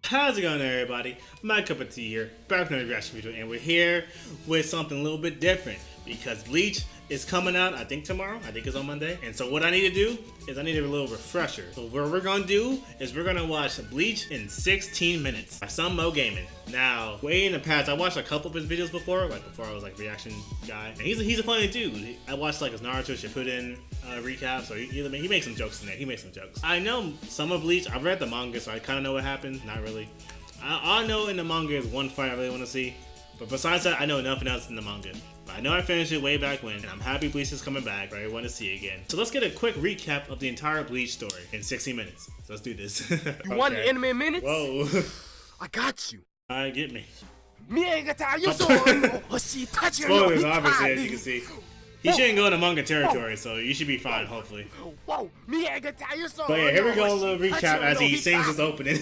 How's it going, everybody? My cup of tea here, back with another reaction video, and we're here with something a little bit different because Bleach is coming out, I think tomorrow. I think it's on Monday. And so what I need to do is I need a little refresher. So what we're gonna do is we're gonna watch Bleach in 16 minutes by some Mo Gaming. Now, way in the past, I watched a couple of his videos before, like before I was like reaction guy. And he's a funny dude. I watched like his Naruto Shippuden recap, so he makes some jokes in there. He makes some jokes. I know some of Bleach. I've read the manga, so I kind of know what happened. Not really. All I know in the manga is one fight I really want to see. But besides that, I know nothing else in the manga. But I know I finished it way back when, and I'm happy Bleach is coming back, right? I want to see it again. So let's get a quick recap of the entire Bleach story in 60 minutes. So let's do this. You want the anime minutes? Whoa. I got you. Alright, get me. Spoilers, obviously, as you can see. He shouldn't go into manga territory, so you should be fine, hopefully. But yeah, here we go, a little recap as he sings his opening.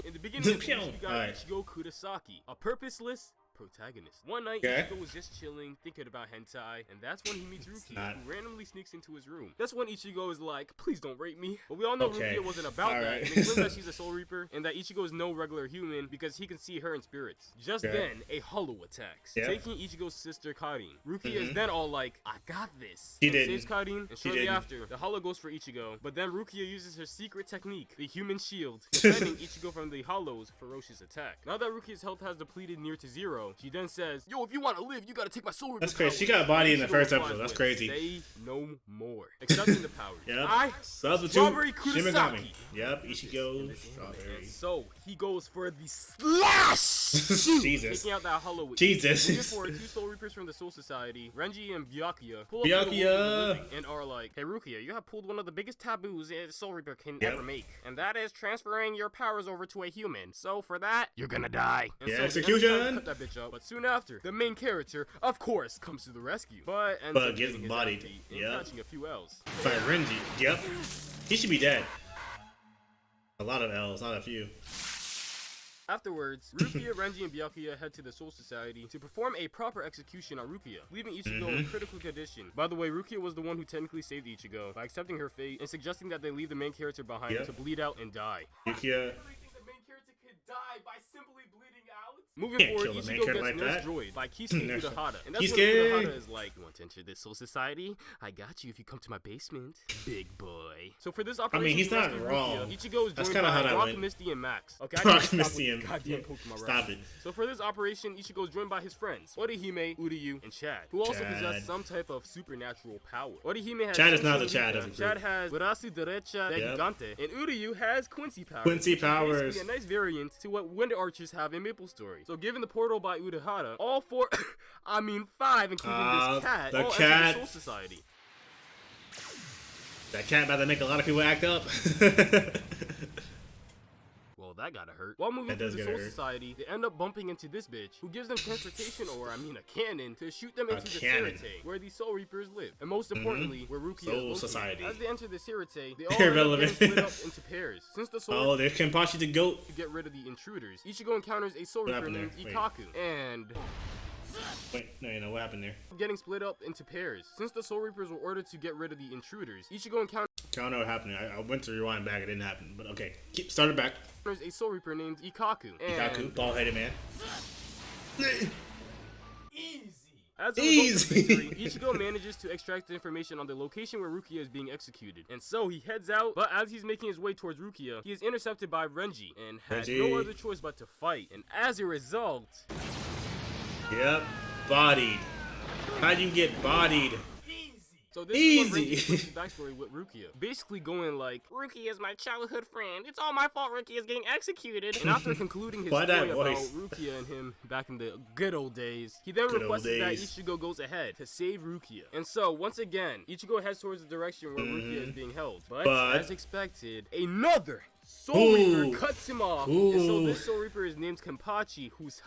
In the beginning of the you got Ichigo Kurosaki, a purposeless protagonist. One night, Ichigo was just chilling, thinking about hentai, and that's when he meets Rukia, who randomly sneaks into his room. That's when Ichigo is like, please don't rape me. But we all know Rukia wasn't about that, and explains that she's a soul reaper, and that Ichigo is no regular human because he can see her in spirits. Just then, a hollow attacks, taking Ichigo's sister Karin. Rukia is then all like, I got this. She saves Karin, and shortly after, the hollow goes for Ichigo, but then Rukia uses her secret technique, the human shield, defending Ichigo from the hollow's ferocious attack. Now that Rukia's health has depleted near to zero, she then says, yo, if you want to live, you gotta take my soul reaper. That's crazy. She got a body in the first episode. That's crazy. Say no more. Accepting the power. Yep. Strawberry Kurosaki. Yep. Ichigo. Strawberry. So he goes for the slash. Jesus. Taking out that hollow with Jesus. Moving forward, two soul reapers from the Soul Society, Renji and Byakuya, pull up and are like, hey Rukia, you have pulled one of the biggest taboos a soul reaper can ever make, and that is transferring your powers over to a human. So for that, you're gonna die. And so execution. Cut that bitch up. But soon after, the main character, of course, comes to the rescue, but gets bodied. Catching a few L's. By Renji. Yep. He should be dead. A lot of L's, not a few. Afterwards, Rukia, Renji, and Byakuya head to the Soul Society to perform a proper execution on Rukia, leaving Ichigo in critical condition. By the way, Rukia was the one who technically saved Ichigo by accepting her fate and suggesting that they leave the main character behind to bleed out and die. Rukia. Die by simply bleeding out. Moving forward, Ichigo gets destroyed by Kisuke Urahara. And that's when Urahara is like, you want to enter this Soul Society? I got you if you come to my basement, big boy. So for this operation, he's not wrong. Ichigo is joined by Rock, Misty, and Max. Okay, Rock, Misty, and goddamn Pokemon. Stop it. So for this operation, Ichigo is joined by his friends, Orihime, Uryu, and Chad, who also possess some type of supernatural power. Orihime has Chad is not the Chad of the Chad has Brasu Derecha de Gigante, and Uryu has Quincy powers. Quincy powers. A nice variant to what Wind Archers have in Maple Story. So given the portal by Urahara, all four, I mean 5, including this cat, all enter the Soul Society. That cat about to make a lot of people act up. Well, that gotta hurt. While moving through the Soul Society, they end up bumping into this bitch, who gives them transportation, or I mean a cannon, to shoot them into the Sirite, where the Soul Reapers live. And most importantly, where Rukia is located. As they enter the Sirite, they all end up getting split up into pairs. Since the Soul there's Kenpachi the goat. To get rid of the intruders, Ichigo encounters a Soul Reaper named Ikaku, and... Wait, no, what happened there? Getting split up into pairs. Since the Soul Reapers were ordered to get rid of the intruders, Ichigo encounters... I don't know what happened. I went to rewind back. It didn't happen. But okay, start it back. There's a Soul Reaper named Ikaku. Ikaku, bald-headed man. Easy. As a result of victory, Ichigo manages to extract the information on the location where Rukia is being executed. And so he heads out, but as he's making his way towards Rukia, he is intercepted by Renji and has no other choice but to fight. And as a result... Yep, bodied. How do you get bodied? So this is what Renji's backstory with Rukia. Basically going like, Rukia is my childhood friend. It's all my fault Rukia is getting executed. And after concluding his story about Rukia and him back in the good old days, he then requested that Ichigo goes ahead to save Rukia. And so, once again, Ichigo heads towards the direction where Rukia is being held. But as expected, another Soul Reaper cuts him off. And so this Soul Reaper is named Kenpachi, who's...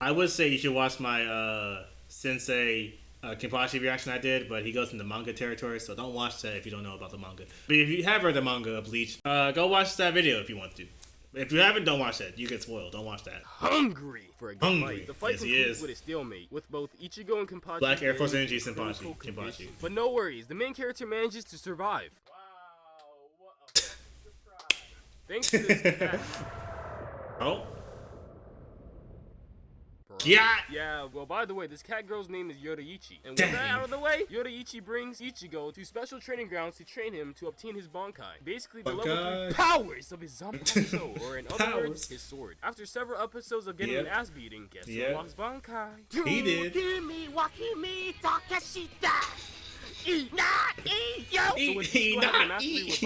I would say you should watch my Sensei Kenpachi reaction I did, but he goes into manga territory, so don't watch that if you don't know about the manga. But if you have read the manga of Bleach, go watch that video if you want to. If you haven't, don't watch that. You get spoiled. Don't watch that. Hungry for a good fight. The fight concludes with a stalemate, with both Ichigo and Kenpachi. Black Air Force Energy Kenpachi. But no worries, the main character manages to survive. Thanks to this cat. Oh. Yeah. Yeah, well, by the way, this cat girl's name is Yoruichi. And with that out of the way, Yoruichi brings Ichigo to special training grounds to train him to obtain his Bankai. Basically, the level 3 powers of his Zanpakuto, or in other words, his sword. After several episodes of getting an ass beating, guess who unlocks Bankai? He did. He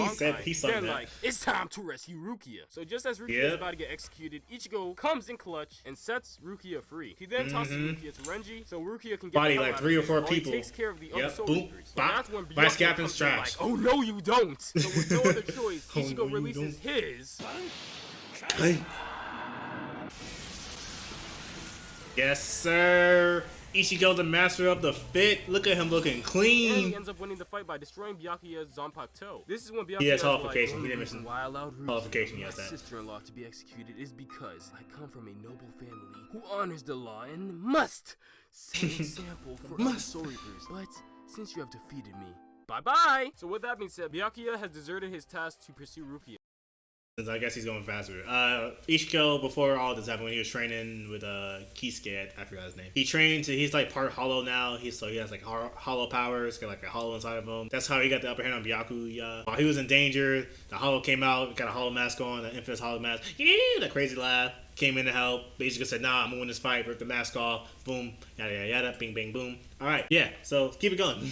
said he saw that. Like, it's time to rescue Rukia. So just as Rukia is about to get executed, Ichigo comes in clutch and sets Rukia free. He then tosses Rukia to Renji, so Rukia can get body like 3 or 4 people. He takes care of the other Soul Boom. Reapers. So that's when Vice Captain's trash. Like, oh no, you don't. So with no other choice, Ichigo releases his. Yes, sir. Ichigo, the master of the fit. Look at him looking clean. And he ends up winning the fight by destroying Byakuya's Zanpakuto. This is when Byakuya has qualification. He didn't mention why I allowed qualification. Yes, my sister-in-law to be executed is because I come from a noble family who honors the law and must set an example for other Soul Reapers. But since you have defeated me, bye-bye. So with that being said, Byakuya has deserted his task to pursue Rukia. I guess he's going faster. Ichigo, before all this happened, when he was training with Kisuke, I forgot his name. He trained he's like part hollow now. He has like hollow powers, got like a hollow inside of him. That's how he got the upper hand on Byakuya. While he was in danger, the hollow came out, got a hollow mask on, the infamous hollow mask. Yeah, that crazy laugh. Came in to help. Ichigo said, nah, I'm gonna win this fight. Ripped the mask off. Boom. Yada, yada, yada. Bing, bang, boom. All right. Yeah. So keep it going.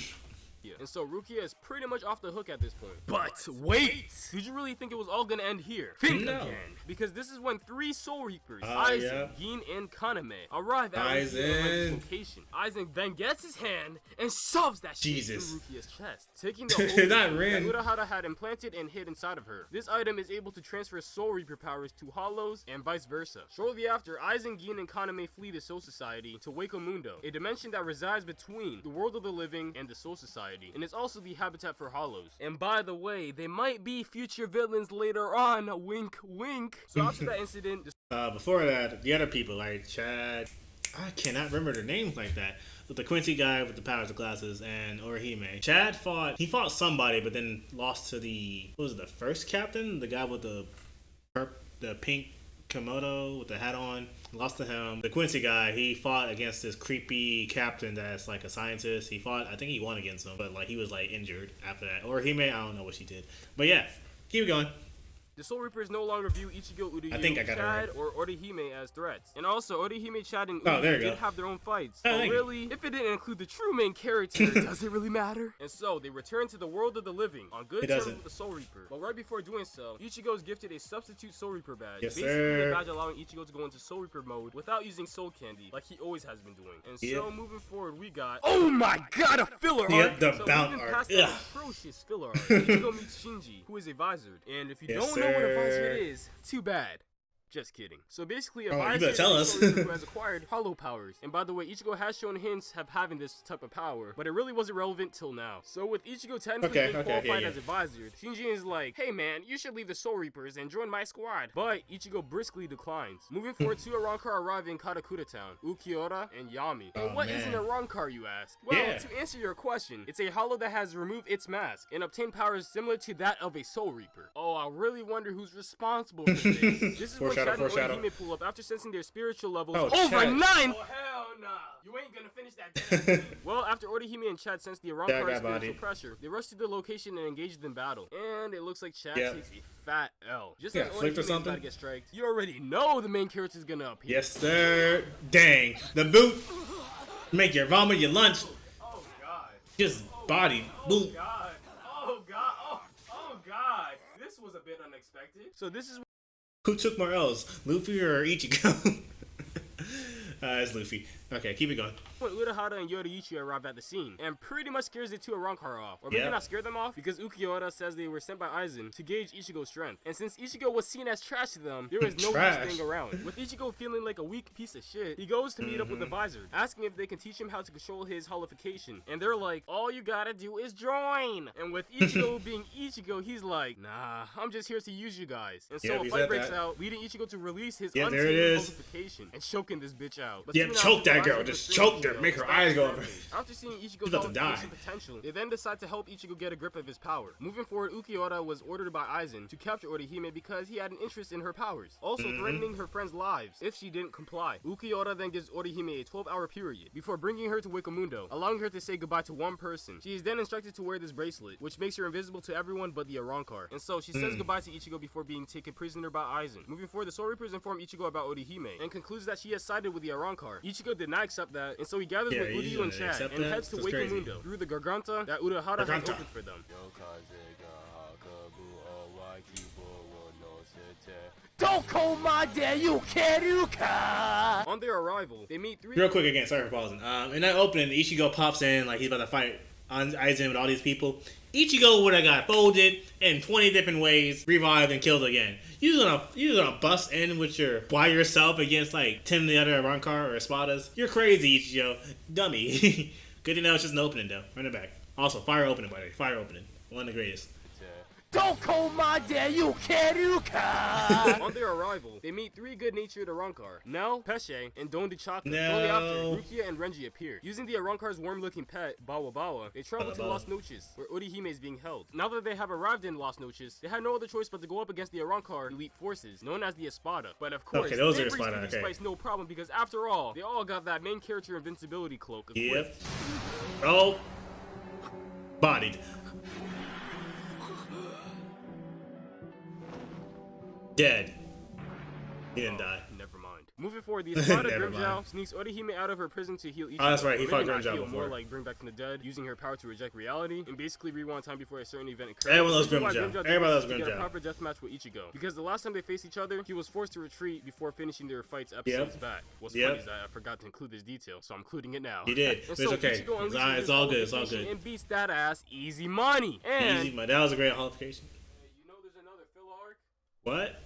And so Rukia is pretty much off the hook at this point. But wait! Did you really think it was all gonna end here? Think again! Because this is when 3 Soul Reapers, Aizen, Gin, and Kaname, arrive at Rukia's location. Aizen then gets his hand and shoves that shit through Rukia's chest, taking the whole that Urahara had implanted and hid inside of her. This item is able to transfer Soul Reaper powers to Hollows and vice versa. Shortly after, Aizen, Gin, and Kaname flee the Soul Society to Wako Mundo, a dimension that resides between the world of the living and the Soul Society. And it's also the habitat for Hollows. And by the way, they might be future villains later on. Wink, wink. So after that incident, before that, the other people like Chad, I cannot remember their names like that. With the Quincy guy with the powers of glasses and Orihime. Chad fought somebody, but then lost to the first captain, the guy with the pink Komodo with the hat on. Lost to him. The Quincy guy, he fought against this creepy captain that's like a scientist. I think he won against him, but like he was like injured after that. Or I don't know what she did. But yeah, keep it going. The Soul Reapers no longer view Ichigo, Uryu, Chad, or Orihime as threats. And also, Orihime, Chad, and Uryu did have their own fights. But really, if it didn't include the true main character, does it really matter? And so, they return to the world of the living, on good terms with the Soul Reaper. But right before doing so, Ichigo is gifted a substitute Soul Reaper badge. Basically a badge allowing Ichigo to go into Soul Reaper mode without using Soul Candy, like he always has been doing. And so, moving forward, we got... Oh my god, a filler arc! The bout arc. Past that atrocious filler arc, Ichigo meets Shinji, who is a Vizard. And if you don't know what a Vizard is, too bad. Just kidding. So basically, a Vizard who has acquired hollow powers. And by the way, Ichigo has shown hints of having this type of power, but it really wasn't relevant till now. So with Ichigo technically being qualified as a Vizard, Shinji is like, hey man, you should leave the Soul Reapers and join my squad. But Ichigo briskly declines. Moving forward, 2 Arrancar arrive in Karakura Town, Ukiura and Yami. And what is an Arrancar, you ask? Well, to answer your question, it's a hollow that has removed its mask and obtained powers similar to that of a Soul Reaper. Oh, I really wonder who's responsible for this. This is what Chad and Orihime pull up after sensing their spiritual levels over 9! Oh hell nah! You ain't gonna finish that. Well, after Orihime and Chad sense the Arrancar's spiritual pressure, they rush to the location and engage in battle. And it looks like Chad takes a fat L. Just as Orihime is about to get striked, you already know the main character is gonna appear. Yes sir! Dang! The boot! Make your vomit your lunch! Oh god! Just body. Boom! God! Oh god! Oh god! This was a bit unexpected. So this is... Who took more L's, Luffy or Ichigo? It's Luffy. Okay, keep it going. When Urahara and Yoruichi arrive at the scene, and pretty much scares the 2 Arrancar off. Or maybe not scare them off, because Ukiura says they were sent by Aizen to gauge Ichigo's strength. And since Ichigo was seen as trash to them, there is no staying around. With Ichigo feeling like a weak piece of shit, he goes to meet up with the Vizard, asking if they can teach him how to control his holification. And they're like, all you gotta do is join! And with Ichigo being Ichigo, he's like, nah, I'm just here to use you guys. And so a fight breaks out, leading Ichigo to release his untamed holification and choking this bitch out. But yeah, choke that girl. Just choke her. Make her eyes go over. After seeing Ichigo's potential, they then decide to help Ichigo get a grip of his power. Moving forward, Ukiura was ordered by Aizen to capture Orihime because he had an interest in her powers, also threatening her friends' lives if she didn't comply. Ukiura then gives Orihime a 12-hour period before bringing her to Wakamundo, allowing her to say goodbye to one person. She is then instructed to wear this bracelet, which makes her invisible to everyone but the Arrancar. And so she says goodbye to Ichigo before being taken prisoner by Aizen. Moving forward, the Soul Reapers inform Ichigo about Orihime and concludes that she has sided with the Arrancar. Ichigo did not accept that, and so he gathers with Uryu and Chad and heads to Wakamundo through the Garganta that Urahara has opened for them. On their arrival, they meet three. Real quick again, sorry for pausing. In that opening, Ichigo pops in like he's about to fight Aizen with all these people. Ichigo would have got folded in 20 different ways, revived and killed again. You're gonna bust in with your by yourself against like 10 of the other Arrancar or Espadas. You're crazy, Ichigo. Dummy. Good to know it's just an opening though. Run it back. Also, fire opening, by the way. Fire opening. One of the greatest. On their arrival, they meet three good-natured Arrancar, Nel, Pesce, and Don de Chaka. Shortly after, Rukia and Renji appear. Using the Arrancar's warm-looking pet, Bawa Bawa, they travel to Las Noches, where Orihime is being held. Now that they have arrived in Las Noches, they had no other choice but to go up against the Arrancar elite forces, known as the Espada. But of course, okay, those they are Espada, okay. Spice no problem because after all, they all got that main character invincibility cloak equipped. Yep. Oh. Bodied. Dead. He didn't die. Never mind. Moving forward, the Espada Grimmjow sneaks Orihime out of her prison to heal Ichigo. Oh, that's right. He fought Grimmjow before. More like bring back from the dead, using her power to reject reality and basically rewind time before a certain event occurs. Everyone loves Grimmjow. Everybody loves Get a Grimmjow. proper deathmatch with Ichigo because the last time they faced each other, he was forced to retreat before finishing their fights episodes back. What's funny is that I forgot to include this detail, so I'm including it now. He did. It's so okay. It's all good. It's all good. And beats that ass easy money. And easy money. That was a great qualification. You know, there's another filler arc. What?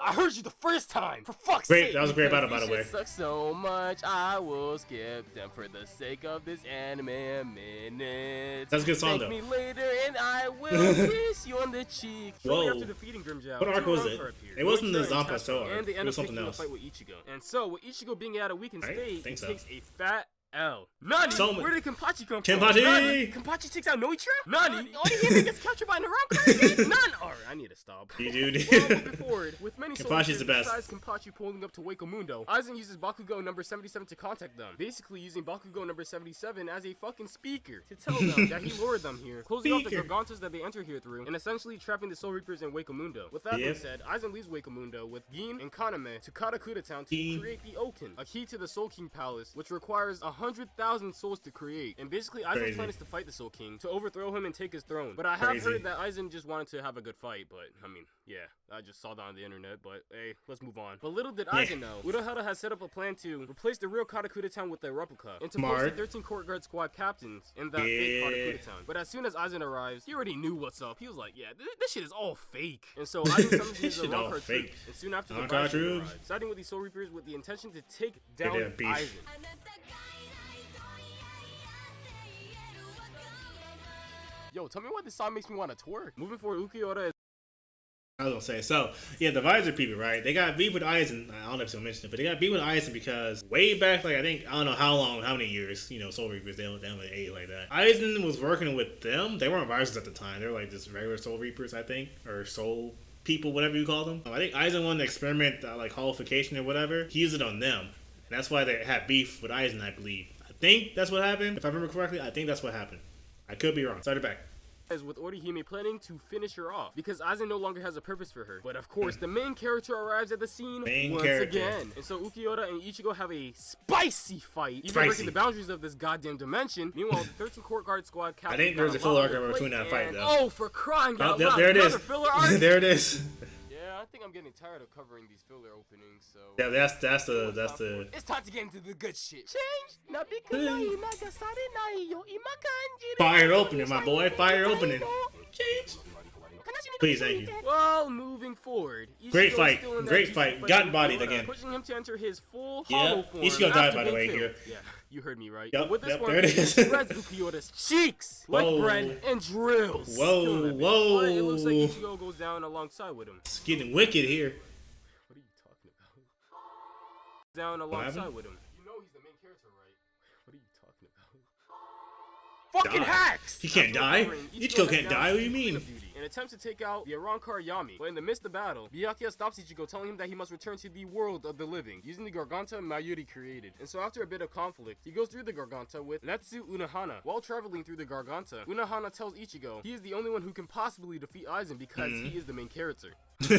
I heard you the first time. For fuck's sake. Great, that was a great battle, by the way. Sucks so much, I will skip them for the sake of this anime minutes. That's a good song, though. Thank me later, and I will kiss you on the cheek. Shortly after defeating Grimmjow, what arc was it? It wasn't the Zampa Soul arc. And they it end was up something taking else. A fight with Ichigo. And so, with Ichigo being at a weakened state, he so. takes a fat L. Nani? So where did Kenpachi come from? Nani? Kenpachi takes out Noitra? Nani? Orihime gets captured by an Arrancar again? None! Alright, I need to stop. You do. Well, moving forward, with many Kenpachi's the best. Besides Kenpachi pulling up to Wakamundo, Aizen uses Bakugo number 77 to contact them, basically using Bakugo number 77 as a fucking speaker to tell them that he lured them here, closing off the Gargantas that they enter here through, and essentially trapping the Soul Reapers in Wakamundo. With that being said, Aizen leaves Wakamundo with Gin and Kaname to Karakura Town to create the Oken, a key to the Soul King Palace, which requires 100,000 souls to create. And basically, Aizen's plan is to fight the Soul King, to overthrow him and take his throne. But I have heard that Aizen just wanted to have a good fight, but I mean, yeah, I just saw that on the internet, but hey, let's move on. But little did Aizen know, Urahara has set up a plan to replace the real Karakura Town with a replica, and to post the 13 court guard squad captains in that fake Karakura Town. But as soon as Aizen arrives, he already knew what's up. He was like, yeah, this shit is all fake. And so Aizen summons his Arrancar troops, and soon after the Arrancar arrives, siding with the Soul Reapers with the intention to take down Aizen. Yo, tell me why this song makes me want to twerk. Moving forward, Ukiura is... I was gonna say, so, yeah, the Visor people, right? They got beef with Aizen. I don't know if you mentioned it, but they got beef with Aizen because way back, like, I don't know how long, how many years, Soul Reapers, they don't age like that. Aizen was working with them. They weren't Visors at the time. They were like just regular Soul Reapers, I think, or Soul people, whatever you call them. I think Aizen wanted to experiment, like, holification or whatever. He used it on them. And that's why they had beef with Aizen, I believe. I think that's what happened. If I remember correctly, I think that's what happened. I could be wrong. Start it back. With Orihime planning to finish her off because Aizen no longer has a purpose for her. But of course, the main character arrives at the scene once again. And so Ukiura and Ichigo have a spicy fight, even breaking the boundaries of this goddamn dimension. Meanwhile, the 13 court guard squad captain. I think there's a filler arc between that fight, though. Oh, for crying out loud! There it is. Filler arc? There it is. Yeah, I think I'm getting tired of covering these filler openings. So yeah, that's the. It's time to get into the good shit. Fire opening, my boy. Fire opening. Change. Please, thank you. Well, moving forward. Great fight. Great fight. Got bodied again. Pushing him to enter his full hollow form. Ichigo died, by the way, here. Yeah, you heard me right. Yep, with this one, there it is. spreads Ukiura's cheeks like bread and drills. Whoa. But it looks like Ichigo goes down alongside with him. It's getting wicked here. What are you talking about? down alongside with him. You know he's the main character, right? What are you talking about? Fucking hacks! He can't die? Ichigo can't die, what do you mean? And attempts to take out the Arankar Yami. But in the midst of battle, Byakuya stops Ichigo, telling him that he must return to the world of the living, using the Garganta Mayuri created. And so after a bit of conflict, he goes through the Garganta with Netsu Unohana. While traveling through the Garganta, Unohana tells Ichigo he is the only one who can possibly defeat Aizen because he is the main character. I'm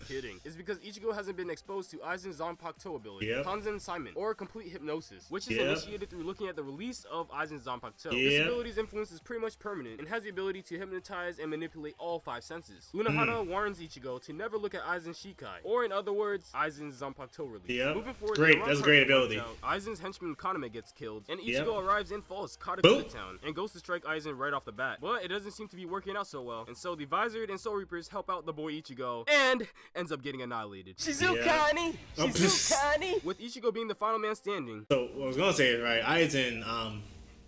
kidding. It's because Ichigo hasn't been exposed to Aizen's Zanpakuto ability, Kanzen Simon, or complete hypnosis, which is initiated through looking at the release of Aizen's Zanpakuto. This ability's influence is pretty much permanent and has the ability to hypnotize and manipulate all 5 senses. Unohana warns Ichigo to never look at Aizen's Shikai, or in other words, Aizen's Zanpakuto release. Moving forward, great. That's a great ability. Aizen's henchman Kaname gets killed, and Ichigo arrives in false Katakura Town and goes to strike Aizen right off the bat. But it doesn't seem to be working out so well, and so the Visored and Soul Reapers help out the boy Ichigo, and ends up getting annihilated. Shizukani! Shizukani! With Ichigo being the final man standing. So, what I was gonna say is, right, Aizen,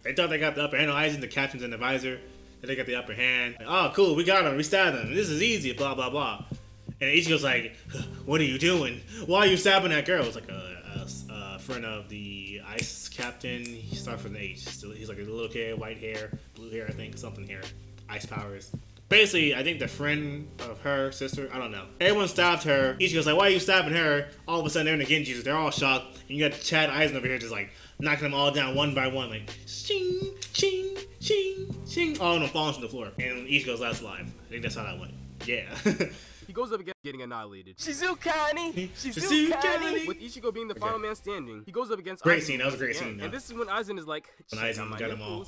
they thought they got the upper hand. Aizen, the captain's in the visor, and they got the upper hand. Like, oh, cool, we got him, we stabbed him, this is easy, blah, blah, blah. And Ichigo's like, what are you doing? Why are you stabbing that girl? It's like a friend of the ice captain. He starts with an H. So he's like a little kid, white hair, blue hair, I think, something hair, ice powers. Basically, I think the friend of her sister, I don't know. Everyone stabbed her. Ichigo's like, why are you stabbing her? All of a sudden, they're in the Genjis. They're all shocked. And you got Chad Aizen over here just like knocking them all down one by one. Like, ching, ching, ching, ching. All of them falling to the floor. And Ichigo's last alive. I think that's how that went. Yeah. He goes up again, getting annihilated. Shizukani! Shizukani! With Ichigo being the final man standing, he goes up against Great Aizen scene, that was a great scene. And this is when Aizen is like, when Aizen got them all.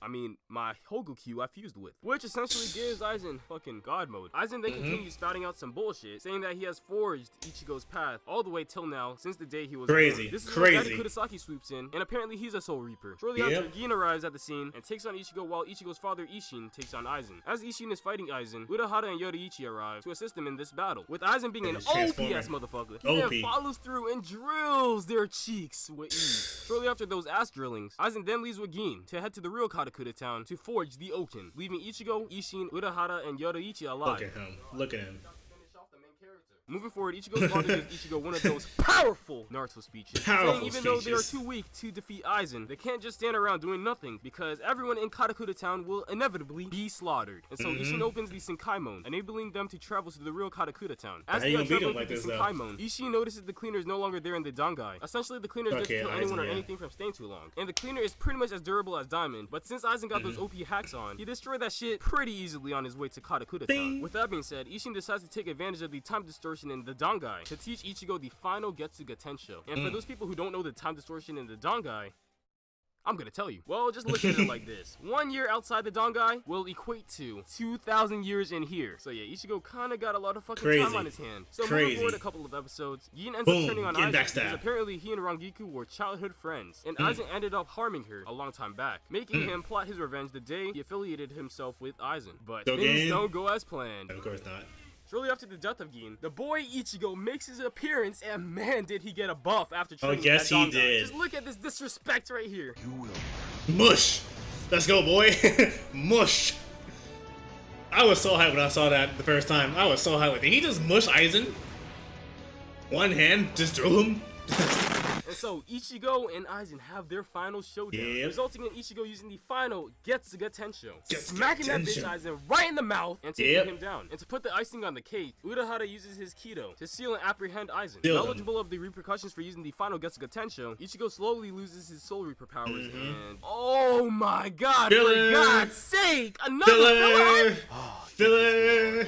I mean, my Hogukyu I fused with. Which essentially gives Aizen fucking God mode. Aizen then continues spouting out some bullshit, saying that he has forged Ichigo's path all the way till now, since the day he was born. This is when Daddy Kurosaki swoops in, and apparently he's a Soul Reaper. Shortly after, Gin arrives at the scene and takes on Ichigo while Ichigo's father Ishin takes on Aizen. As Ishin is fighting Aizen, Urahara and Yoruichi arrive to assist him in this battle. With Aizen being an OP-ass motherfucker, he then follows through and drills their cheeks with ease. Shortly after those ass drillings, Aizen then leaves with Gin to head to the real Katakura town to forge the Oken, leaving Ichigo, Ishin, Urahara, and Yoruichi alive. Look at him. Look at him. Moving forward, Ichigo's father gives Ichigo one of those powerful Naruto speeches, saying even though they are too weak to defeat Aizen, they can't just stand around doing nothing, because everyone in Katakura town will inevitably be slaughtered. And so Ishin opens the Senkaimon, enabling them to travel to the real Katakura town. As they are traveling through the Senkaimon, Ishin notices the cleaner is no longer there in the Dangai. Essentially, the cleaner doesn't kill anyone or anything from staying too long. And the cleaner is pretty much as durable as Diamond, but since Aizen got those OP hacks on, he destroyed that shit pretty easily on his way to Katakura town. With that being said, Ishin decides to take advantage of the time distortion in the Dangai to teach Ichigo the final Getsuga Tensho. And for those people who don't know the time distortion in the Dangai, I'm gonna tell you. Well, just look at it like this. 1 year outside the Dangai will equate to 2,000 years in here. So yeah, Ichigo kinda got a lot of fucking time on his hand. So moving forward a couple of episodes, Gin ends up turning on Aizen because apparently he and Rangiku were childhood friends. And Aizen ended up harming her a long time back, making him plot his revenge the day he affiliated himself with Aizen. But things don't go as planned. Of course not. Shortly after the death of Gin, the boy Ichigo makes his appearance, and man, did he get a buff after training Oh, yes, he did. Just look at this disrespect right here. Mush! Let's go, boy! Mush! I was so hyped when I saw that the first time. I was so hyped. Did he just mush Aizen? One hand just drew him? And so Ichigo and Aizen have their final showdown, resulting in Ichigo using the final Getsuga Tensho, smacking that bitch Aizen right in the mouth and taking him down. And to put the icing on the cake, Urahara uses his Kido to seal and apprehend Aizen. Knowledgeable of the repercussions for using the final Getsuga Tensho, Ichigo slowly loses his Soul Reaper powers and oh my god, for God's sake, another filler!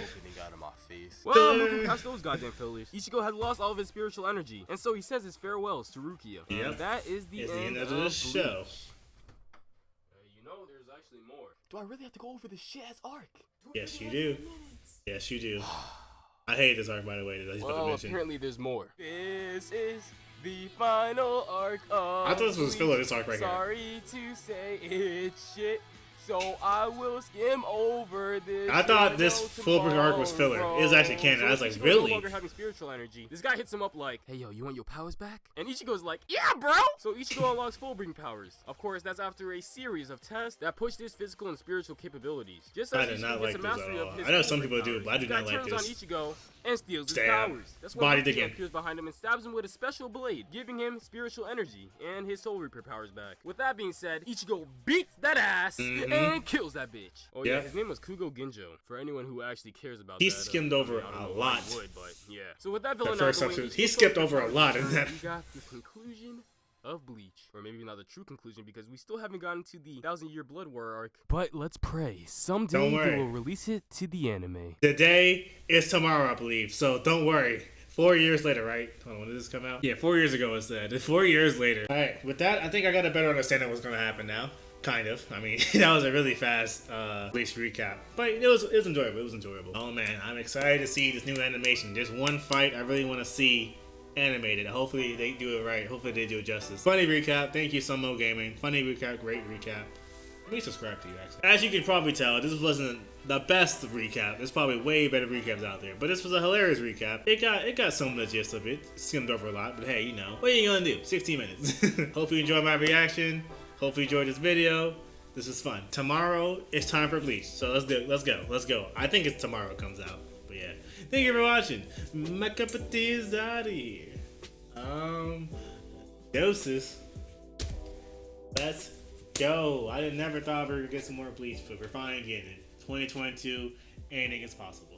Well, moving past those goddamn fillers, Ichigo has lost all of his spiritual energy, and so he says his farewells to Rukia. And that is the end of the show. You know, there's actually more. Do I really have to go over this shit-ass arc? Yes, you do. Yes, you do. I hate this arc, by the way. Well, apparently there's more. This is the final arc of I thought this was filler, this arc right here. Sorry to say it's shit. so I will skim over this. I thought this full arc was filler. It was actually canon. I was like, really? No longer having spiritual energy. This guy hits him up like, hey yo, you want your powers back? And Ichigo's like, yeah, bro. So Ichigo unlocks Fullbring powers. Of course, that's after a series of tests that pushed his physical and spiritual capabilities. Just as I did not like this at all. I know some people do, but I do not like this. On Ichigo and steals his powers. That's when Ichigo appears behind him and stabs him with a special blade, giving him spiritual energy and his Soul Reaper powers back. With that being said, Ichigo beats that ass and kills that bitch. Oh yeah, his name was Kugo Ginjo. For anyone who actually cares about that. He skimmed over a lot. But yeah. So with that villain first episode, he skipped over a lot in that. We got the conclusion of Bleach, or maybe not the true conclusion because we still haven't gotten to the 1,000-year Blood War arc. But let's pray someday they will release it to the anime. The day is tomorrow, I believe. So don't worry. 4 years later, right? Hold on, when did this come out? Yeah, 4 years ago it said. 4 years later. All right, with that, I think I got a better understanding of what's going to happen now. Kind of. I mean, that was a really fast Bleach recap. But it was enjoyable. It was enjoyable. Oh man, I'm excited to see this new animation. There's one fight I really want to see animated. Hopefully they do it right. Hopefully they do it justice. Funny recap. Thank you, Sumo Gaming. Funny recap. Great recap. Let me subscribe to you, actually. As you can probably tell, this wasn't the best recap. There's probably way better recaps out there. But this was a hilarious recap. It got some of the gist of it. Skimmed over a lot. But hey, you know. What are you gonna do? 16 minutes. Hopefully you enjoyed my reaction. Hopefully you enjoyed this video. This is fun. Tomorrow, it's time for Bleach. So let's do it. Let's go. I think it's tomorrow it comes out. But yeah. Thank you for watching. MyCupOfTea is out of here. Doses. Let's go. I never thought we were gonna get some more Bleach, but we're finally getting it. 2022, anything is possible.